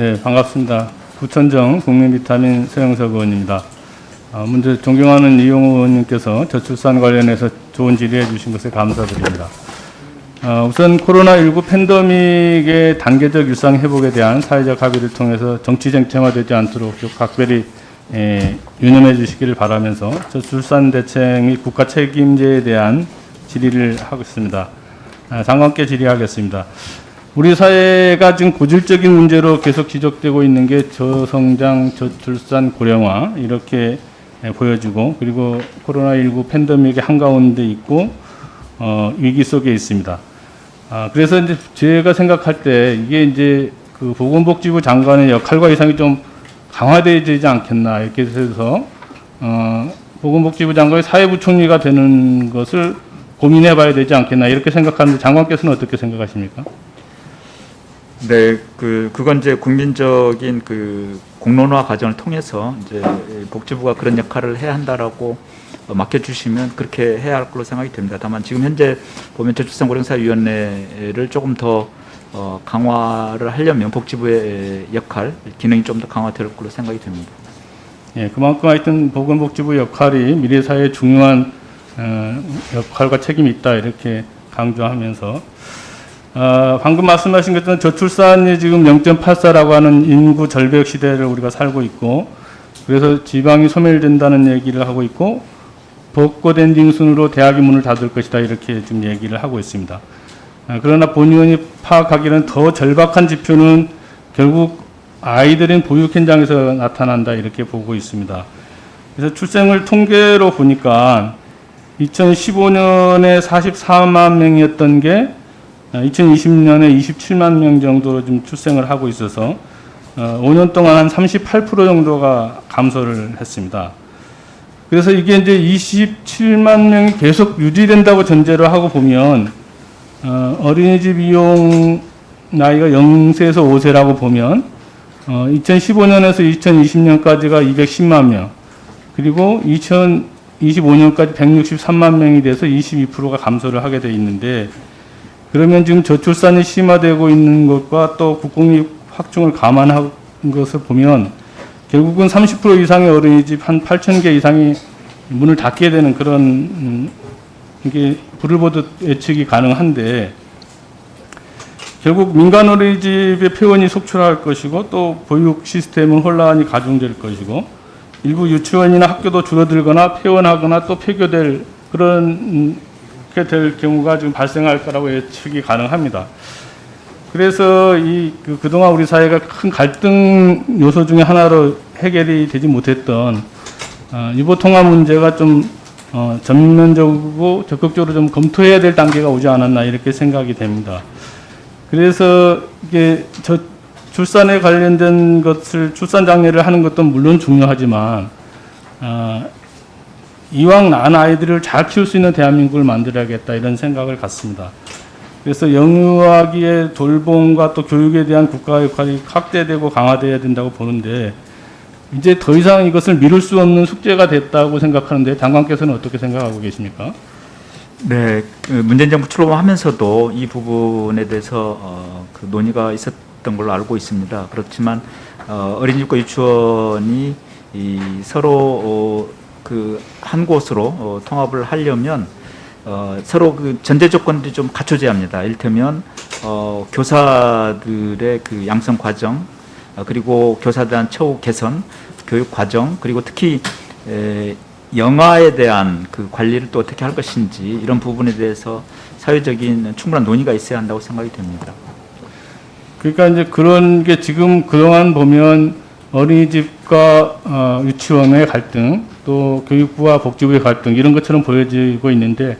네, 반갑습니다. 부천정 국민비타민 서영석 의원입니다. 먼저 존경하는 이용호 의원님께서 저출산 관련해서 좋은 질의해 주신 것에 감사드립니다. 우선 코로나19 팬데믹의 단계적 일상 회복에 대한 사회적 합의를 통해서 정치 쟁점화되지 않도록 각별히 유념해 주시기를 바라면서 저출산 대책 및 국가 책임제에 대한 질의를 하겠습니다. 장관께 질의하겠습니다. 우리 사회가 지금 고질적인 문제로 계속 지적되고 있는 게 저성장, 저출산, 고령화 이렇게 보여지고, 그리고 코로나19 팬데믹의 한가운데 있고 위기 속에 있습니다. 그래서 이제 제가 생각할 때 이게 이제 그 보건복지부 장관의 역할과 이상이 좀 강화되지 않겠나 이렇게 해서 보건복지부 장관이 사회부총리가 되는 것을 고민해봐야 되지 않겠나 이렇게 생각하는데 장관께서는 어떻게 생각하십니까? 네, 그건 이제 국민적인 그 공론화 과정을 통해서 이제 복지부가 그런 역할을 해야 한다라고 맡겨주시면 그렇게 해야 할 걸로 생각이 됩니다. 다만 지금 현재 보면 저출산고령사위원회를 조금 더 강화를 하려면 복지부의 역할, 기능이 좀 더 강화될 걸로 생각이 됩니다. 예, 그만큼 하여튼 보건복지부 역할이 미래 사회에 중요한 역할과 책임이 있다 이렇게 강조하면서 방금 말씀하신 것처럼 저출산이 지금 0.84라고 하는 인구 절벽 시대를 우리가 살고 있고, 그래서 지방이 소멸된다는 얘기를 하고 있고, 벚꽃 엔딩 순으로 대학이 문을 닫을 것이다 이렇게 지금 얘기를 하고 있습니다. 그러나 본 의원이 파악하기는 더 절박한 지표는 결국 아이들인 보육 현장에서 나타난다 이렇게 보고 있습니다. 그래서 출생을 통계로 보니까 2015년에 44만 명이었던 게 2020년에 27만 명 정도로 좀 출생을 하고 있어서 5년 동안 한 38% 정도가 감소를 했습니다. 그래서 이게 이제 27만 명이 계속 유지된다고 전제로 하고 보면 어린이집 이용 나이가 0세에서 5세라고 보면 2015년에서 2020년까지가 210만 명, 그리고 2025년까지 163만 명이 돼서 22%가 감소를 하게 돼 있는데, 그러면 지금 저출산이 심화되고 있는 것과 또 국공립 확충을 감안한 것을 보면 결국은 30% 이상의 어린이집 한 8,000개 이상이 문을 닫게 되는 그런 이게 불을 보듯 예측이 가능한데, 결국 민간 어린이집의 폐원이 속출할 것이고, 또 보육 시스템은 혼란이 가중될 것이고, 일부 유치원이나 학교도 줄어들거나 폐원하거나 또 폐교될 그런 게 될 경우가 지금 발생할 거라고 예측이 가능합니다. 그래서 그동안 우리 사회가 큰 갈등 요소 중에 하나로 해결이 되지 못했던 유보 통합 문제가 좀 전면적이고 적극적으로 좀 검토해야 될 단계가 오지 않았나 이렇게 생각이 됩니다. 그래서 이게 출산에 관련된 것을 출산 장려를 하는 것도 물론 중요하지만 이왕 낳은 아이들을 잘 키울 수 있는 대한민국을 만들어야겠다 이런 생각을 갖습니다. 그래서 영유아기의 돌봄과 또 교육에 대한 국가 역할이 확대되고 강화되어야 된다고 보는데, 이제 더 이상 이것을 미룰 수 없는 숙제가 됐다고 생각하는데 장관께서는 어떻게 생각하고 계십니까? 네, 문재인 정부 출범하면서도 이 부분에 대해서 그 논의가 있었던 걸로 알고 있습니다. 그렇지만 어린이집과 유치원이 서로 한 곳으로 통합을 하려면 서로 그 전제 조건들이 좀 갖춰져야 합니다. 이를테면 교사들의 그 양성 과정, 그리고 교사에 대한 처우 개선, 교육 과정, 그리고 특히 영아에 대한 그 관리를 또 어떻게 할 것인지, 이런 부분에 대해서 사회적인 충분한 논의가 있어야 한다고 생각이 됩니다. 그러니까 이제 그런 게 지금 그동안 보면 어린이집과 유치원의 갈등, 또 교육부와 복지부의 갈등 이런 것처럼 보여지고 있는데,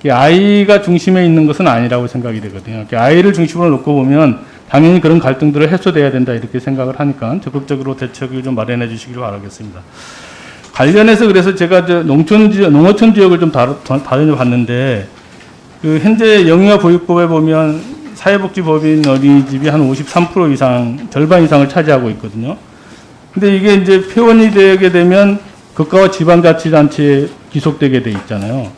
아이가 중심에 있는 것은 아니라고 생각이 되거든요. 아이를 중심으로 놓고 보면 당연히 그런 갈등들을 해소돼야 된다 이렇게 생각을 하니까 적극적으로 대책을 좀 마련해 주시길 바라겠습니다. 관련해서 그래서 제가 농어촌 지역을 좀 다녀봤는데, 현재 영유아 보육법에 보면 사회복지법인 어린이집이 한 53% 이상, 절반 이상을 차지하고 있거든요. 근데 이게 이제 폐원이 되게 되면 국가와 지방자치단체에 기속되게 돼 있잖아요.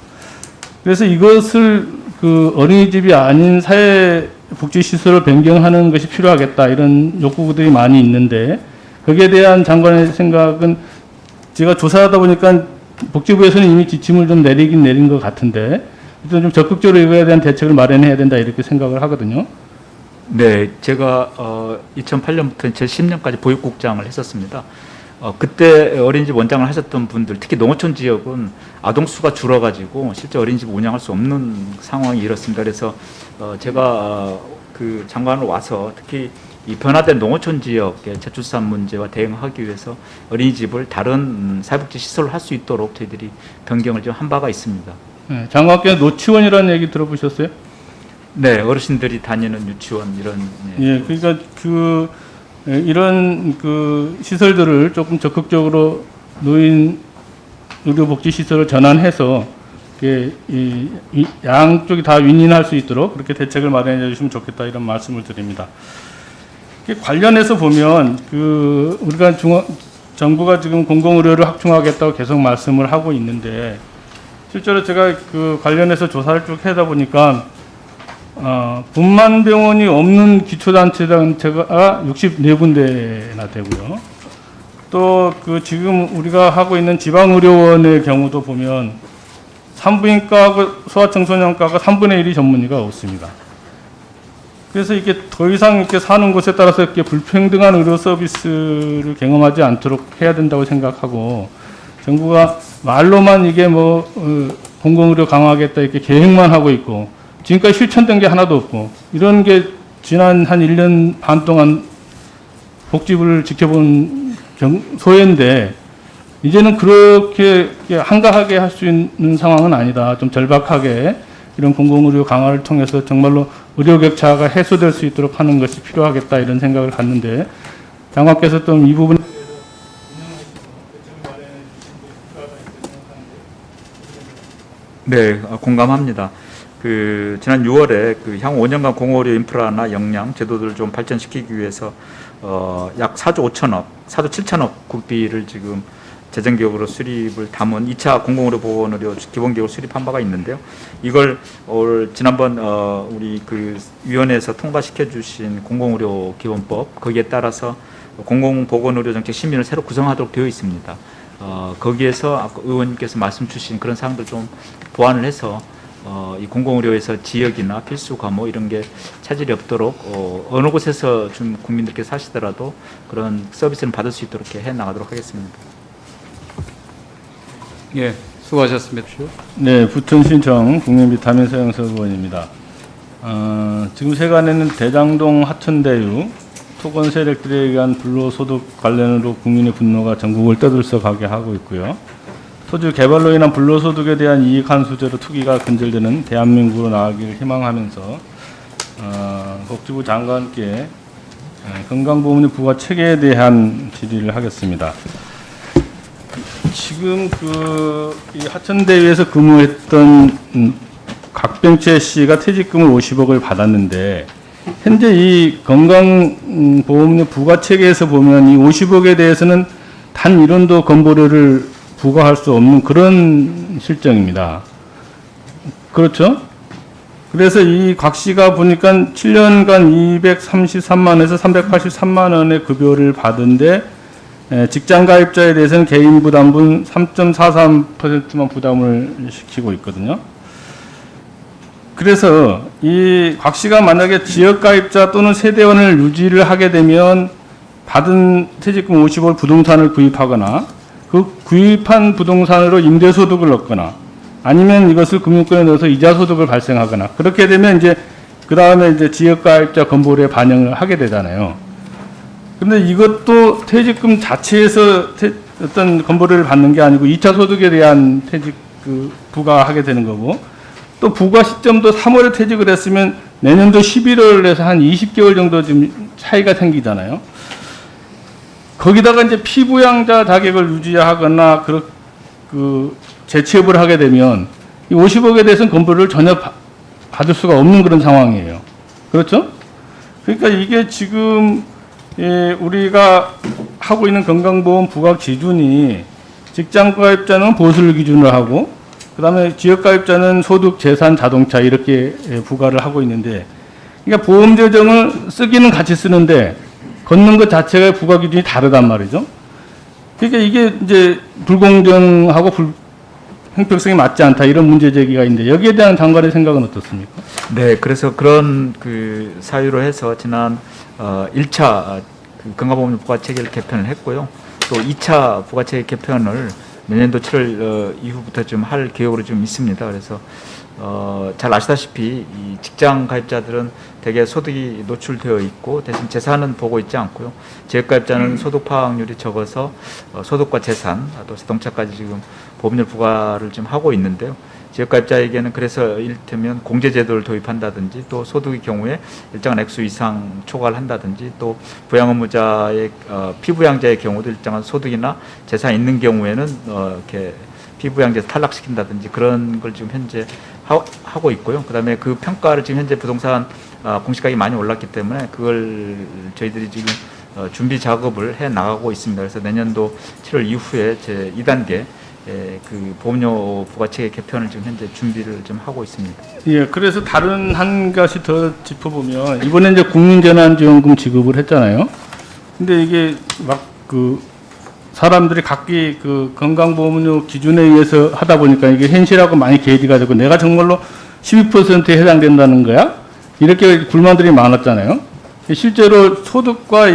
그래서 이것을 그 어린이집이 아닌 복지시설을 변경하는 것이 필요하겠다 이런 욕구들이 많이 있는데 거기에 대한 장관의 생각은 제가 조사하다 보니까 복지부에서는 이미 지침을 좀 내리긴 내린 것 같은데 일단 좀 적극적으로 이거에 대한 대책을 마련해야 된다 이렇게 생각을 하거든요. 네, 제가 2008년부터 제 10년까지 보육국장을 했었습니다. 그때 어린이집 원장을 하셨던 분들, 특히 농어촌 지역은 아동 수가 줄어가지고 실제 어린이집 운영할 수 없는 상황이 이렇습니다. 그래서 제가 그 장관으로 와서 특히 이 변화된 농어촌 지역의 저출산 문제와 대응하기 위해서 어린이집을 다른 사회복지 시설로 할 수 있도록 저희들이 변경을 좀 한 바가 있습니다. 네, 장관께서 노치원이라는 얘기 들어보셨어요? 네, 어르신들이 다니는 유치원 이런. 예, 그러니까 이런 그 시설들을 조금 적극적으로 노인 의료복지 시설을 전환해서 이 양쪽이 다 윈윈할 수 있도록 그렇게 대책을 마련해 주시면 좋겠다 이런 말씀을 드립니다. 관련해서 보면 우리가 정부가 지금 공공의료를 확충하겠다고 계속 말씀을 하고 있는데 실제로 제가 관련해서 조사를 쭉 하다 보니까 분만 병원이 없는 기초단체가 64군데나 되고요. 또 지금 우리가 하고 있는 지방의료원의 경우도 보면 산부인과하고 소아청소년과가 3분의 1이 전문의가 없습니다. 그래서 이게 더 이상 이렇게 사는 곳에 따라서 이렇게 불평등한 의료 서비스를 경험하지 않도록 해야 된다고 생각하고 정부가 말로만 이게 공공의료 강화하겠다 이렇게 계획만 하고 있고 지금까지 실천된 게 하나도 없고 이런 게 지난 한 1년 반 동안 복지부를 지켜본 소회인데 이제는 그렇게 한가하게 할 수 있는 상황은 아니다. 좀 절박하게 이런 공공의료 강화를 통해서 정말로 의료 격차가 해소될 수 있도록 하는 것이 필요하겠다 이런 생각을 갖는데 장관께서 좀 이 부분에 네, 공감합니다. 지난 6월에 향후 5년간 공의료 인프라나 역량 제도들을 좀 발전시키기 위해서 약 4조 5천억, 4조 7천억 국비를 지금 재정기획으로 수립을 담은 2차 공공의료 보건의료 기본계획을 수립한 바가 있는데요. 이걸 지난번 우리 위원회에서 통과시켜 주신 공공의료 기본법 거기에 따라서 공공보건의료 정책 심의를 새로 구성하도록 되어 있습니다. 거기에서 아까 의원님께서 말씀 주신 그런 사항들 좀 보완을 해서 이 공공의료에서 지역이나 필수 과목 이런 게 차질이 없도록 어느 곳에서 좀 국민들께서 사시더라도 그런 서비스를 받을 수 있도록 이렇게 해 나가도록 하겠습니다. 예, 수고하셨습니다. 네, 부천신청 국민비타민 사용서 의원입니다. 지금 세간에는 대장동 하천대유 토건 세력들에 의한 불로소득 관련으로 국민의 분노가 전국을 떠들썩하게 하고 있고요. 토지 개발로 인한 불로소득에 대한 이익한 수제로 투기가 근절되는 대한민국으로 나아가기를 희망하면서 복지부 장관께 건강보험료 부과 체계에 대한 질의를 하겠습니다. 지금 이 하천대유에서 근무했던 각병채 씨가 퇴직금을 50억을 받았는데 현재 이 건강보험료 부과 체계에서 보면 이 50억에 대해서는 단 1원도 건보료를 부과할 수 없는 그런 실정입니다. 그렇죠? 그래서 이 곽 씨가 보니까 7년간 233만원에서 383만 원의 급여를 받은데 직장 가입자에 대해서는 개인 부담분 3.43%만 부담을 시키고 있거든요. 그래서 이 곽 씨가 만약에 지역 가입자 또는 세대원을 유지를 하게 되면 받은 퇴직금 50억을 부동산을 구입하거나 그 구입한 부동산으로 임대소득을 얻거나 아니면 이것을 금융권에 넣어서 이자소득을 발생하거나 그렇게 되면 이제 그 다음에 이제 지역가입자 건보료에 반영을 하게 되잖아요. 그런데 이것도 퇴직금 자체에서 어떤 건보료를 받는 게 아니고 2차 소득에 대한 퇴직 부과하게 되는 거고 또 부과 시점도 3월에 퇴직을 했으면 내년도 11월에서 한 20개월 정도 지금 차이가 생기잖아요. 거기다가 이제 피부양자 자격을 유지하거나 재취업을 하게 되면 이 50억에 대해서는 건보료를 전혀 받을 수가 없는 그런 상황이에요. 그렇죠? 그러니까 이게 지금 우리가 하고 있는 건강보험 부과 기준이 직장가입자는 보수를 기준으로 하고 그다음에 지역가입자는 소득, 재산, 자동차 이렇게 부과를 하고 있는데 그러니까 보험 재정을 쓰기는 같이 쓰는데 걷는 것 자체가 부과 기준이 다르단 말이죠. 그러니까 이게 이제 불공정하고 형평성이 맞지 않다 이런 문제 제기가 있는데 여기에 대한 장관의 생각은 어떻습니까? 네, 그래서 그런 그 사유로 해서 지난 1차 그 건강보험료 부과체계를 개편을 했고요. 또 2차 부과체계 개편을 내년도 7월 이후부터 좀 할 계획으로 좀 있습니다. 그래서 잘 아시다시피 이 직장 가입자들은 대개 소득이 노출되어 있고 대신 재산은 보고 있지 않고요. 지역 가입자는 소득 파악률이 적어서 소득과 재산, 또 자동차까지 지금 보험료 부과를 좀 하고 있는데요. 지역 가입자에게는 그래서 이를테면 공제제도를 도입한다든지 또 소득의 경우에 일정한 액수 이상 초과를 한다든지 또 부양 의무자의 피부양자의 경우도 일정한 소득이나 재산이 있는 경우에는 이렇게 피부양자에서 탈락시킨다든지 그런 걸 지금 현재 하고 있고요. 그다음에 그 평가를 지금 현재 부동산 공시가격이 많이 올랐기 때문에 그걸 저희들이 지금 준비 작업을 해 나가고 있습니다. 그래서 내년도 7월 이후에 제 2단계 그 보험료 부과체계 개편을 지금 현재 준비를 좀 하고 있습니다. 예, 그래서 다른 한 가지 더 짚어보면 이번에 이제 국민재난지원금 지급을 했잖아요. 근데 이게 막 그 사람들이 각기 그 건강보험료 기준에 의해서 하다 보니까 이게 현실하고 많이 괴리가 되고 내가 정말로 12%에 해당된다는 거야? 이렇게 불만들이 많았잖아요. 실제로 소득과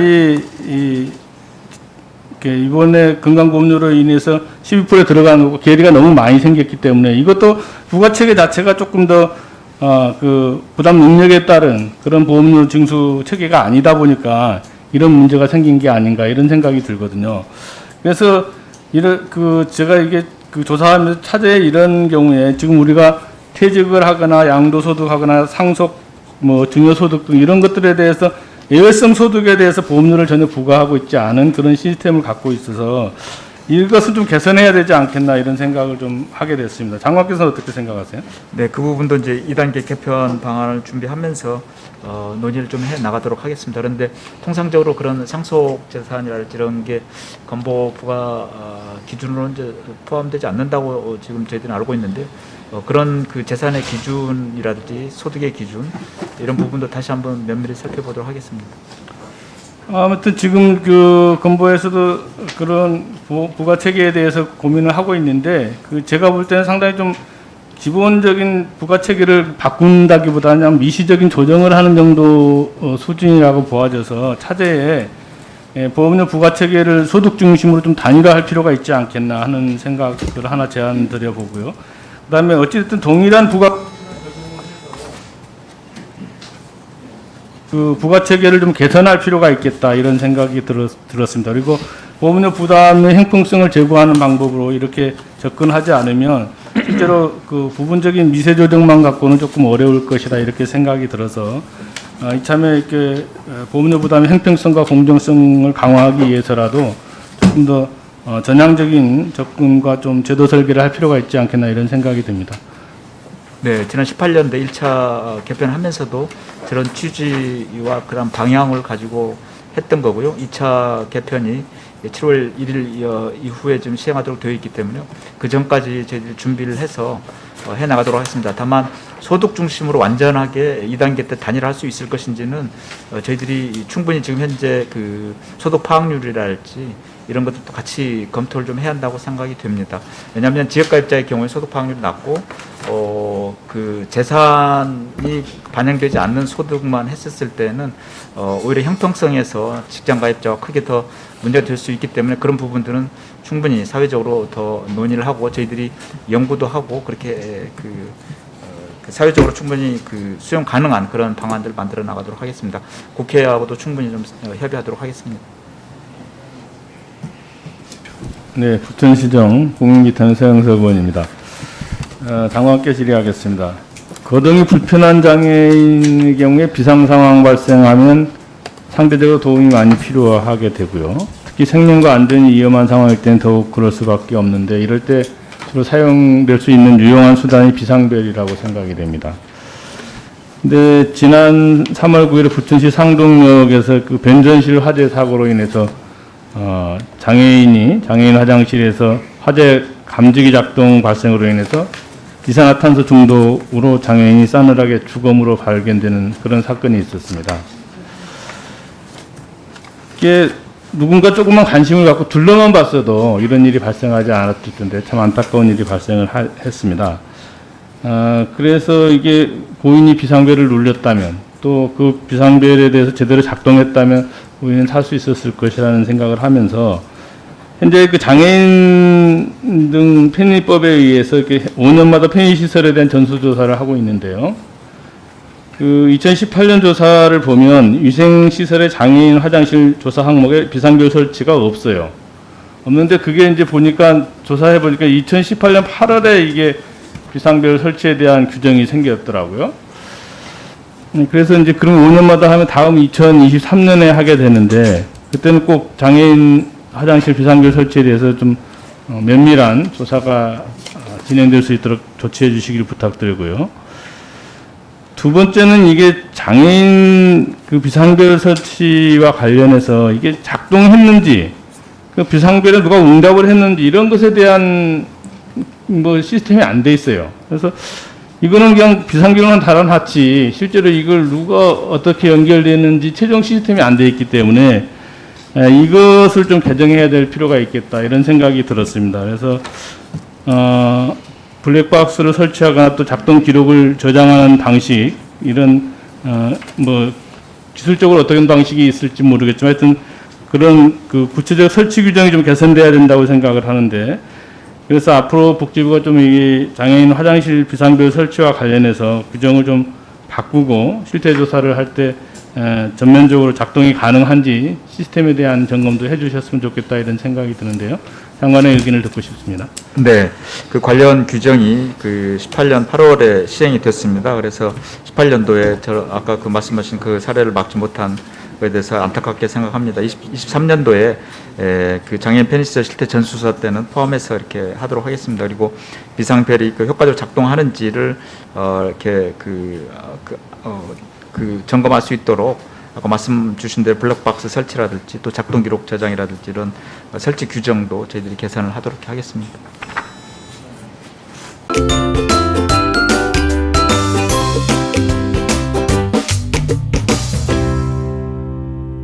이번에 건강보험료로 인해서 12%에 들어가는 거고 괴리가 너무 많이 생겼기 때문에 이것도 부가체계 자체가 조금 더 그 부담 능력에 따른 그런 보험료 징수 체계가 아니다 보니까 이런 문제가 생긴 게 아닌가 이런 생각이 들거든요. 그래서 제가 이게 그 조사하면서 차제에 이런 경우에 지금 우리가 퇴직을 하거나 양도소득하거나 상속 증여소득 등 이런 것들에 대해서 예외성 소득에 대해서 보험료를 전혀 부과하고 있지 않은 그런 시스템을 갖고 있어서 이것은 좀 개선해야 되지 않겠나 이런 생각을 좀 하게 됐습니다. 장관께서는 어떻게 생각하세요? 네, 그 부분도 이제 2단계 개편 방안을 준비하면서 논의를 좀 해 나가도록 하겠습니다. 그런데 통상적으로 그런 상속 재산이랄지 이런 게 건보 부과 기준으로 이제 포함되지 않는다고 지금 저희들은 알고 있는데요. 그런 그 재산의 기준이라든지 소득의 기준 이런 부분도 다시 한번 면밀히 살펴보도록 하겠습니다. 아무튼 지금 그 건보에서도 그런 부가 체계에 대해서 고민을 하고 있는데 그 제가 볼 때는 상당히 좀 기본적인 부가 체계를 바꾼다기보다는 그냥 미시적인 조정을 하는 정도 수준이라고 보아져서 차제에 보험료 부가 체계를 소득 중심으로 좀 단일화할 필요가 있지 않겠나 하는 생각을 하나 제안 드려보고요. 그다음에 어찌됐든 동일한 부가 체계를 좀 개선할 필요가 있겠다 이런 생각이 들었습니다. 그리고 보험료 부담의 형평성을 제고하는 방법으로 이렇게 접근하지 않으면 실제로 그 부분적인 미세 조정만 갖고는 조금 어려울 것이다 이렇게 생각이 들어서 이참에 이렇게 보험료 부담의 형평성과 공정성을 강화하기 위해서라도 조금 더 전향적인 접근과 좀 제도 설계를 할 필요가 있지 않겠나 이런 생각이 듭니다. 네, 지난 18년도 1차 개편하면서도 저런 취지와 그런 방향을 가지고 했던 거고요. 2차 개편이 7월 1일 이후에 좀 시행하도록 되어 있기 때문에 그 전까지 저희들이 준비를 해서 해나가도록 하겠습니다. 다만 소득 중심으로 완전하게 2단계 때 단일화할 수 있을 것인지는 저희들이 충분히 지금 현재 그 소득 파악률이랄지 이런 것들도 같이 검토를 좀 해야 한다고 생각이 됩니다. 왜냐하면 지역가입자의 경우에 소득 파악률이 낮고 그 재산이 반영되지 않는 소득만 했었을 때는 오히려 형평성에서 직장가입자와 크게 더 문제가 될 수 있기 때문에 그런 부분들은 충분히 사회적으로 더 논의를 하고 저희들이 연구도 하고 그렇게 그 사회적으로 충분히 그 수용 가능한 그런 방안들을 만들어 나가도록 하겠습니다. 국회하고도 충분히 좀 협의하도록 하겠습니다. 네, 부천시정 국민기탄 서영석 의원입니다. 장관께 질의하겠습니다. 거동이 불편한 장애인의 경우에 비상 상황 발생하면 상대적으로 도움이 많이 필요하게 되고요. 특히 생명과 안전이 위험한 상황일 때는 더욱 그럴 수밖에 없는데 이럴 때 주로 사용될 수 있는 유용한 수단이 비상벨이라고 생각이 됩니다. 근데 지난 3월 9일 부천시 상동역에서 그 변전실 화재 사고로 인해서 장애인 화장실에서 화재 감지기 작동 발생으로 인해서 이산화탄소 중독으로 장애인이 싸늘하게 주검으로 발견되는 그런 사건이 있었습니다. 이게 누군가 조금만 관심을 갖고 둘러만 봤어도 이런 일이 발생하지 않았을 텐데 참 안타까운 일이 발생을 했습니다. 그래서 이게 고인이 비상벨을 눌렸다면 또 그 비상벨에 대해서 제대로 작동했다면 고인은 살 수 있었을 것이라는 생각을 하면서 현재 그 장애인 등 편의법에 의해서 이렇게 5년마다 편의시설에 대한 전수조사를 하고 있는데요. 그 2018년 조사를 보면 위생시설의 장애인 화장실 조사 항목에 비상벨 설치가 없어요. 없는데 그게 이제 보니까 조사해 보니까 2018년 8월에 이게 비상벨 설치에 대한 규정이 생겼더라고요. 그래서 이제 그럼 5년마다 하면 다음 2023년에 하게 되는데 그때는 꼭 장애인 화장실 비상벨 설치에 대해서 좀 면밀한 조사가 진행될 수 있도록 조치해 주시길 부탁드리고요. 두 번째는 이게 장애인 그 비상벨 설치와 관련해서 이게 작동했는지, 그 비상벨에 누가 응답을 했는지 이런 것에 대한 뭐 시스템이 안 돼 있어요. 그래서 이거는 그냥 비상벨만 달아놨지 실제로 이걸 누가 어떻게 연결되는지 최종 시스템이 안 돼 있기 때문에 이것을 좀 개정해야 될 필요가 있겠다 이런 생각이 들었습니다. 그래서 블랙박스를 설치하거나 또 작동 기록을 저장하는 방식 이런 뭐 기술적으로 어떤 방식이 있을지 모르겠지만 하여튼 그런 그 구체적 설치 규정이 좀 개선돼야 된다고 생각을 하는데 그래서 앞으로 복지부가 좀 이 장애인 화장실 비상벨 설치와 관련해서 규정을 좀 바꾸고 실태 조사를 할 때 전면적으로 작동이 가능한지 시스템에 대한 점검도 해주셨으면 좋겠다 이런 생각이 드는데요. 장관의 의견을 듣고 싶습니다. 네, 그 관련 규정이 그 18년 8월에 시행이 됐습니다. 그래서 18년도에 저 아까 그 말씀하신 그 사례를 막지 못한 것에 대해서 안타깝게 생각합니다. 23년도에 그 장애인 편의시설 실태 전수조사 때는 포함해서 이렇게 하도록 하겠습니다. 그리고 비상벨이 그 효과적으로 작동하는지를 이렇게 그 점검할 수 있도록 아까 말씀 주신 대로 블랙박스 설치라든지 또 작동 기록 저장이라든지 이런 설치 규정도 저희들이 개선을 하도록 하겠습니다.